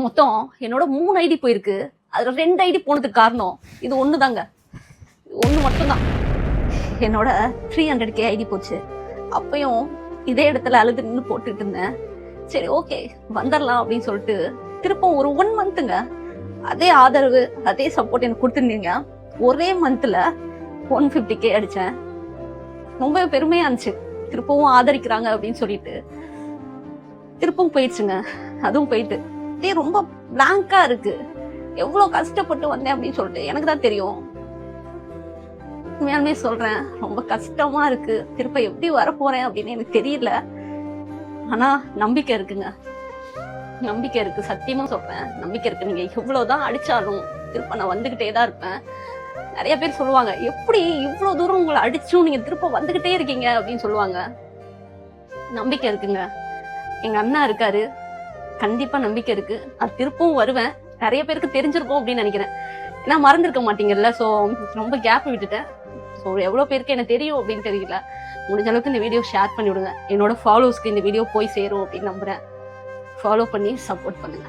மொத்தம் என்னோட 3 ஐடி போயிருக்கு. அதில் 2 ஐடி போனதுக்கு காரணம் இது ஒன்று தாங்க. ஒன்று மட்டும்தான். என்னோட 300K ஐடி போச்சு. அப்பயும் இதே இடத்துல அழுது நின்று போட்டுட்டு இருந்தேன். சரி ஓகே வந்துடலாம் அப்படின்னு சொல்லிட்டு திருப்பம் ஒரு 1 மந்த்துங்க அதே ஆதரவு அதே சப்போர்ட் எனக்கு கொடுத்துருந்தீங்க. ஒரே மந்த்தில் 150K அடித்தேன். ரொம்ப பெருமையாக இருந்துச்சு. திருப்பவும் ஆதரிக்கிறாங்க அப்படின்னு சொல்லிட்டு திருப்பவும் போயிடுச்சுங்க. அதுவும் போயிட்டு இதே ரொம்ப பிளாங்கா இருக்கு. எவ்வளோ கஷ்டப்பட்டு வந்தேன் அப்படின்னு சொல்லிட்டு எனக்கு தான் தெரியும். உண்மையாலுமே சொல்றேன், ரொம்ப கஷ்டமா இருக்கு. திருப்ப எப்படி வரப்போறேன் அப்படின்னு எனக்கு தெரியல. ஆனா நம்பிக்கை இருக்குங்க, நம்பிக்கை இருக்கு. சத்தியமா சொல்றேன், நம்பிக்கை இருக்கு. நீங்க எவ்வளவுதான் அடிச்சாலும் திருப்ப நான் வந்துகிட்டே தான் இருப்பேன். நிறைய பேர் சொல்லுவாங்க, எப்படி இவ்வளவு தூரம் உங்களை அடிச்சும் நீங்க திருப்ப வந்துகிட்டே இருக்கீங்க அப்படின்னு சொல்லுவாங்க. நம்பிக்கை இருக்குங்க. எங்க அண்ணா இருக்காரு, கண்டிப்பா நம்பிக்கை இருக்கு. நான் திருப்பவும் வருவேன். நிறைய பேருக்கு தெரிஞ்சிருக்கும் அப்படின்னு நினைக்கிறேன். ஏன்னா மறந்துருக்க மாட்டீங்கல்ல. ஸோ ரொம்ப கேப் விட்டுட்டேன். ஸோ எவ்வளோ பேருக்கு எனக்கு தெரியும் அப்படின்னு தெரியல. முடிஞ்ச அளவுக்கு இந்த வீடியோ ஷேர் பண்ணி விடுங்க. என்னோட ஃபாலோவர்ஸ்க்கு இந்த வீடியோ போய் சேரும் அப்படின்னு நம்புறேன். ஃபாலோ பண்ணி சப்போர்ட் பண்ணுங்க.